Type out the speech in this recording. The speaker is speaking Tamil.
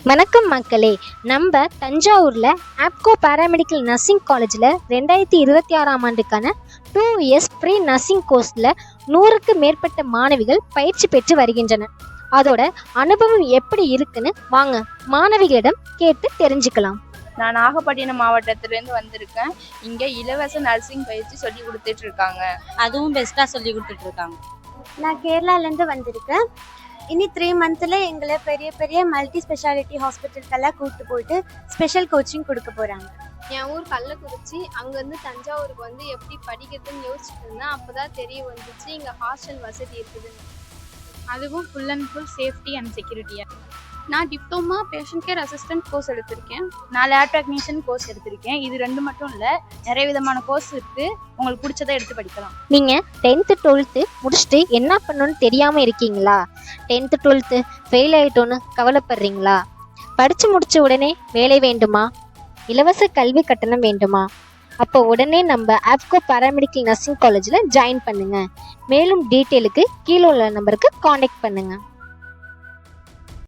வணக்கம் மக்களே. நம்ம தஞ்சாவூரில் ஆப்கோ பேராமெடிக்கல் நர்சிங் காலேஜில் 2026ஆம் ஆண்டுக்கான 2 இயர்ஸ் ப்ரீ நர்சிங் கோர்ஸில் 100க்கு மேற்பட்ட மாணவிகள் பயிற்சி பெற்று வருகின்றனர். அதோட அனுபவம் எப்படி இருக்குன்னு வாங்க மாணவிகளிடம் கேட்டு தெரிஞ்சுக்கலாம். நான் நாகப்பட்டினம் மாவட்டத்திலேருந்து வந்திருக்கேன். இங்கே இலவச நர்சிங் பயிற்சி சொல்லி கொடுத்துட்டு இருக்காங்க. அதுவும் பெஸ்ட்டாக சொல்லி கொடுத்துட்டு இருக்காங்க. நான் கேரளாலேருந்து வந்திருக்கேன். இனி 3 மந்த்தில் எங்களை பெரிய பெரிய மல்டி ஸ்பெஷாலிட்டி ஹாஸ்பிட்டலுக்கெல்லாம் கூப்பிட்டு போயிட்டு ஸ்பெஷல் கோச்சிங் கொடுக்க போகிறாங்க. என் ஊர் கள்ளக்குறிச்சி. அங்கேருந்து தஞ்சாவூருக்கு வந்து எப்படி படிக்கிறதுன்னு யோசிச்சுட்டு இருந்தேன். அப்போ தான் தெரிய வந்துச்சு இங்கே ஹாஸ்டல் வசதி இருக்குதுன்னு. அதுவும் full and full safety and செக்யூரிட்டியாக. நான் diploma patient care assistant course எடுத்திருக்கேன். நான் லேப் டெக்னீஷியன் கோர்ஸ் எடுத்திருக்கேன். இது 2 மட்டும் இல்லை, நிறைய விதமான கோர்ஸ் இருக்குது. உங்களுக்கு பிடிச்சதை எடுத்து படிக்கலாம். நீங்கள் 10th 12th முடிச்சுட்டு என்ன பண்ணணும்னு தெரியாமல் இருக்கீங்களா? 10th 12th fail ஆகிட்டோன்னு கவலைப்படுறீங்களா? படித்து முடித்த உடனே வேலை வேண்டுமா? இலவச கல்வி கட்டணம் வேண்டுமா? அப்போ உடனே நம்ம ஆப்கோ பேராமெடிக்கல் நர்சிங் காலேஜில் ஜாயின் பண்ணுங்கள். மேலும் டீட்டெயிலுக்கு கீழே உள்ள நம்பருக்கு காண்டாக்ட் பண்ணுங்கள்.